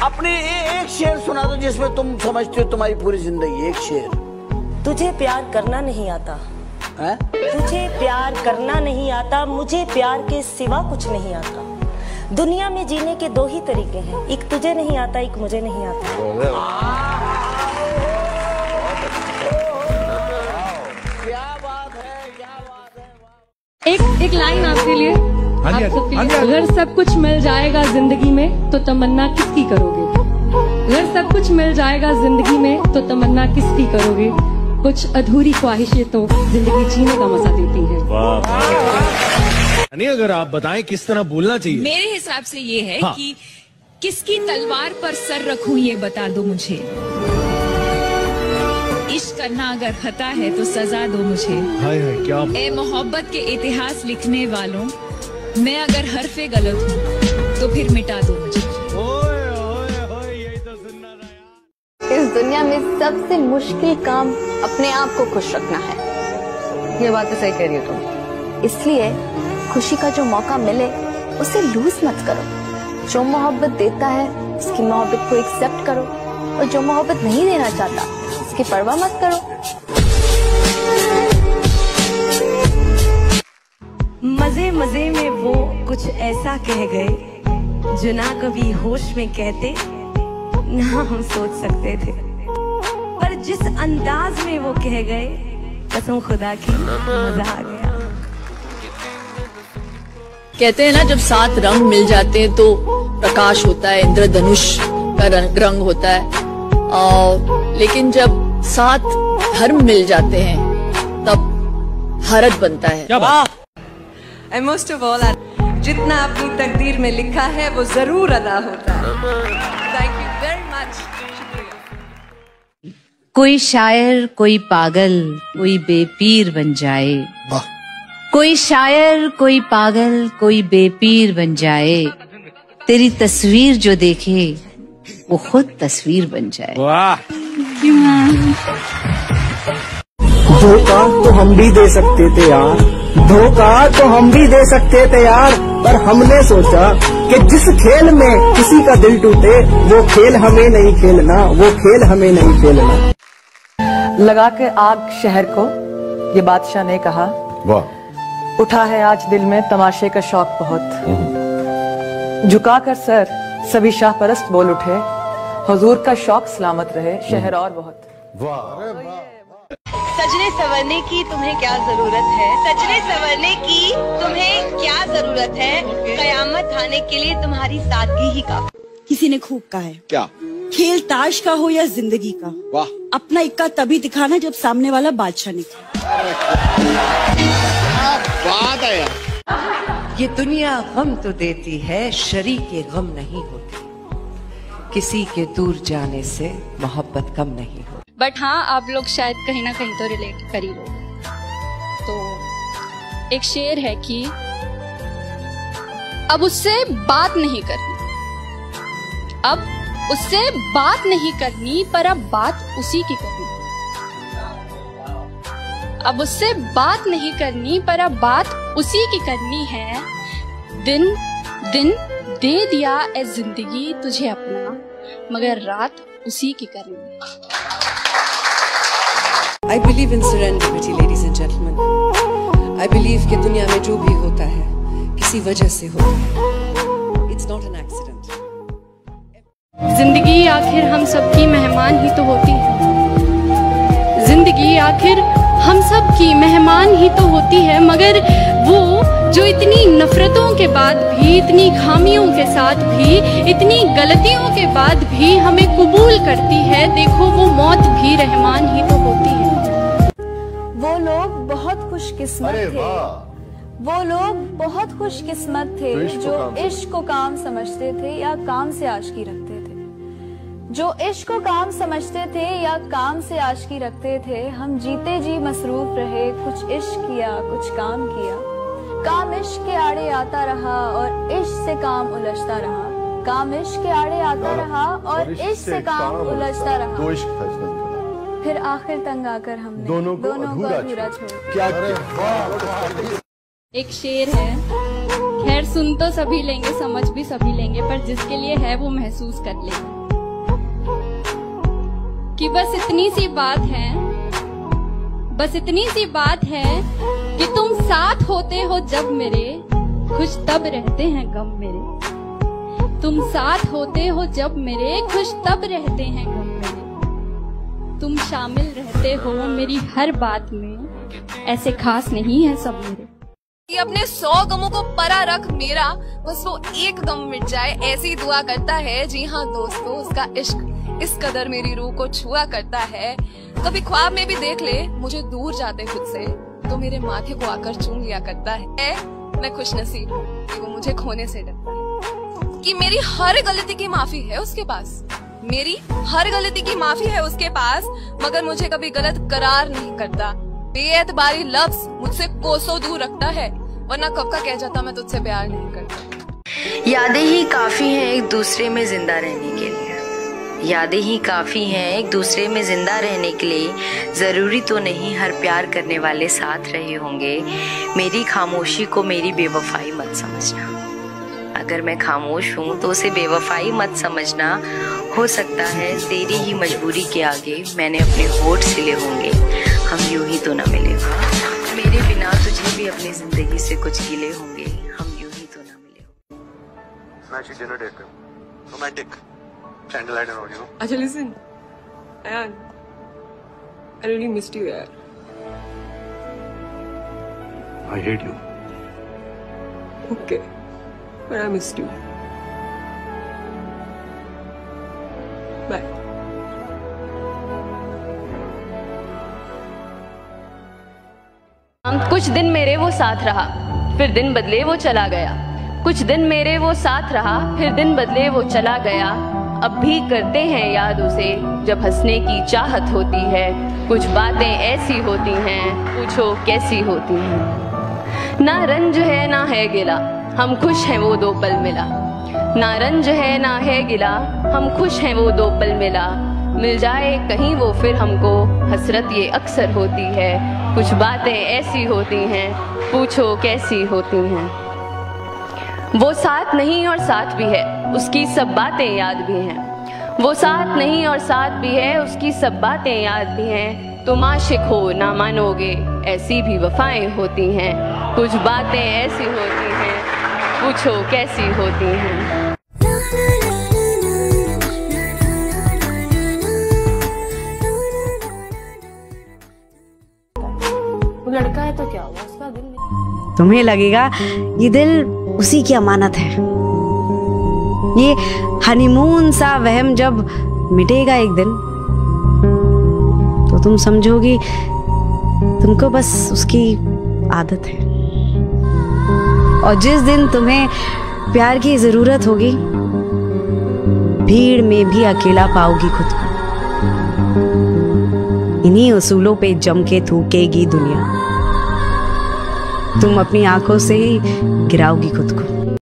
अपने एक शेर सुना दो जिसमें तुम समझते हो तुम्हारी पूरी जिंदगी। एक शेर। तुझे प्यार करना नहीं आता है? तुझे प्यार करना नहीं आता, मुझे प्यार के सिवा कुछ नहीं आता। दुनिया में जीने के दो ही तरीके हैं, एक तुझे नहीं आता, एक मुझे नहीं आता। क्या बात है, क्या बात है। एक लाइन आपके लिए, आप सबके लिए। अगर सब कुछ मिल जाएगा जिंदगी में तो तमन्ना किसकी करोगे? अगर सब कुछ मिल जाएगा जिंदगी में तो तमन्ना किसकी करोगे? कुछ अधूरी ख्वाहिशें तो जिंदगी जीने का मजा देती हैं। नहीं, अगर आप बताएं किस तरह बोलना चाहिए। मेरे हिसाब से ये है कि किसकी तलवार पर सर रखूं ये बता दो मुझे। इश्क करना अगर खता है तो सजा दो मुझे। हाय हाय क्या। ए मोहब्बत के इतिहास लिखने वालों, मैं अगर हरफे गलत हूँ तो फिर मिटा दो मुझे। यही तो सुनना था यार। इस दुनिया में सबसे मुश्किल काम अपने आप को खुश रखना है। ये बात तो सही कह रही हो तुम। इसलिए खुशी का जो मौका मिले उसे लूज मत करो। जो मोहब्बत देता है उसकी मोहब्बत को एक्सेप्ट करो, और जो मोहब्बत नहीं देना चाहता उसकी परवाह मत करो। मजे मजे में वो कुछ ऐसा कह गए जो ना कभी होश में कहते ना हम सोच सकते थे, पर जिस अंदाज में वो कह गए कसम खुदा की मजा आ गया। कहते हैं ना, जब 7 रंग मिल जाते हैं तो प्रकाश होता है, इंद्रधनुष का रंग होता है। लेकिन जब 7 धर्म मिल जाते हैं तब भारत बनता है। क्या बात? And most of all, जितना अपनी तकदीर में लिखा है वो जरूर अदा होता है। Thank you very much. शुक्रिया। कोई शायर, कोई पागल, कोई बेपीर बन जाए। कोई शायर, कोई पागल, कोई बेपीर बन जाए। तेरी तस्वीर जो देखे वो खुद तस्वीर बन जाए। वाह। धोखा तो हम भी दे सकते थे यार, धोखा तो हम भी दे सकते थे यार, पर हमने सोचा कि जिस खेल में किसी का दिल टूटे वो खेल हमें नहीं खेलना, वो खेल हमें नहीं खेलना। लगा के आग शहर को, ये बादशाह ने कहा। वाह। उठा है आज दिल में तमाशे का शौक बहुत। झुकाकर सर सभी शाह परस्त बोल उठे, हुजूर का शौक सलामत रहे शहर और बहुत। सजने संवरने की तुम्हें क्या जरूरत है? सजने संवरने की तुम्हें क्या जरूरत है? कयामत आने के लिए तुम्हारी सादगी ही काफी। किसी ने खूब कहा है, क्या खेल ताश का हो या जिंदगी का, वाह, अपना इक्का तभी दिखाना जब सामने वाला बादशाह निकले। बात है यार। ये दुनिया गम तो देती है, शरीके गम नहीं होती। किसी के दूर जाने से मोहब्बत कम नहीं होती। बट हाँ, आप लोग शायद कहीं ना कहीं तो रिलेट कर ही लो। तो एक शेर है कि अब उससे बात नहीं करनी, अब उससे बात नहीं करनी, पर अब बात उसी की करनी। अब उससे बात नहीं करनी, पर अब बात उसी की करनी है। दिन दिन दे दिया ए जिंदगी तुझे अपना, मगर रात उसी की करनी है। I believe in serendipity, ladies and gentlemen. I believe कि दुनिया में जो भी होता है किसी वजह से होता है। It's not an accident. जिंदगी आखिर हम सबकी मेहमान ही तो होती है। जिंदगी आखिर हम सब की मेहमान ही तो होती है, मगर वो जो इतनी नफरतों के बाद भी, इतनी खामियों के साथ भी, इतनी गलतियों के बाद भी हमें कबूल करती है, देखो वो मौत भी रहमान ही तो होती है। वो लोग बहुत खुशकिस्मत थे, वो लोग बहुत खुशकिस्मत थे जो इश्क को काम समझते थे या काम से आशिकी रखते थे। जो इश्क को काम समझते थे या काम से आशिकी रखते थे। हम जीते जी मसरूफ रहे, कुछ इश्क किया कुछ काम किया। काम इश्क के आड़े आता रहा और इश्क से काम उलझता रहा। काम इश्क के आड़े आता रहा और इश्क से काम उलझता रहा। फिर आखिर तंग आकर हमने दोनों को अधूरा छोड़ा। एक शेर है, खैर सुन तो सभी लेंगे, समझ भी सभी लेंगे, पर जिसके लिए है वो महसूस कर लेंगे। कि बस इतनी सी बात है, बस इतनी सी बात है कि तुम साथ होते हो जब मेरे, खुश तब रहते हैं गम मेरे। तुम साथ होते हो जब मेरे, खुश तब रहते हैं गम मेरे। तुम शामिल रहते हो मेरी हर बात में, ऐसे खास नहीं है सब मेरे। कि अपने 100 गमों को परा रख मेरा, बस वो एक गम मिट जाए, ऐसी दुआ करता है। जी हाँ दोस्तों, उसका इश्क इस कदर मेरी रूह को छुआ करता है। कभी ख्वाब में भी देख ले मुझे दूर जाते खुद से, तो मेरे माथे को आकर चूम लिया करता है। मैं खुशनसीब हूँ कि वो मुझे खोने से डरता है, कि मेरी हर गलती की माफी है उसके पास, मेरी हर गलती की माफी है उसके पास, मगर मुझे कभी गलत करार नहीं करता। बेएतबारी लफ्ज मुझसे कोसों दूर रखता है, वरना कब का कह जाता मैं तुझसे प्यार नहीं करता। यादें ही काफी हैं एक दूसरे में जिंदा रहने के लिए, यादें ही काफी हैं एक दूसरे में जिंदा रहने के लिए। जरूरी तो नहीं हर प्यार करने वाले साथ रहे होंगे। मेरी खामोशी को मेरी बेवफाई मत समझना, अगर मैं खामोश हूँ तो उसे बेवफाई मत समझना। हो सकता है तेरी ही मजबूरी के आगे मैंने अपने होठ सिले होंगे, हम यूं ही तो ना मिले। मेरे बिना तुझे भी अपनी जिंदगी से कुछ गिले होंगे, हम यूं ही तो ना मिले। डिनर डेट पे romantic candle light and all, you know. अच्छा listen Ayan, I really missed you यार। I hate you. Okay, but I missed you. Bye. कुछ दिन मेरे वो साथ रहा, फिर दिन बदले वो चला गया। कुछ दिन मेरे वो साथ रहा, फिर दिन बदले वो चला गया। अब भी करते हैं याद उसे जब हंसने की चाहत होती है। कुछ बातें ऐसी होती हैं, पूछो कैसी होती हैं। ना रंज है ना है गिला, हम खुश हैं वो दो पल मिला। ना रंज है ना है गिला, हम खुश हैं वो दो पल मिला। मिल जाए कहीं वो फिर हमको, हसरत ये अक्सर होती है। कुछ बातें ऐसी होती हैं, पूछो कैसी होती हैं। वो साथ नहीं और साथ भी है, उसकी सब बातें याद भी हैं। वो साथ नहीं और साथ भी है, उसकी सब बातें याद भी हैं। तुम आशिक हो ना मानोगे, ऐसी भी वफाएं होती हैं। कुछ बातें ऐसी होती हैं, पूछो कैसी होती हैं। लड़का है तो क्या हुआ, उसका दिल नहीं। तुम्हें लगेगा ये दिल उसी की अमानत है। ये हनीमून सा वहम जब मिटेगा एक दिन, तो तुम समझोगी तुमको बस उसकी आदत है। और जिस दिन तुम्हें प्यार की जरूरत होगी, भीड़ में भी अकेला पाओगी खुद को। इन्हीं उसूलों पे जम के थूकेगी दुनिया, तुम अपनी आंखों से ही गिराओगी खुद को।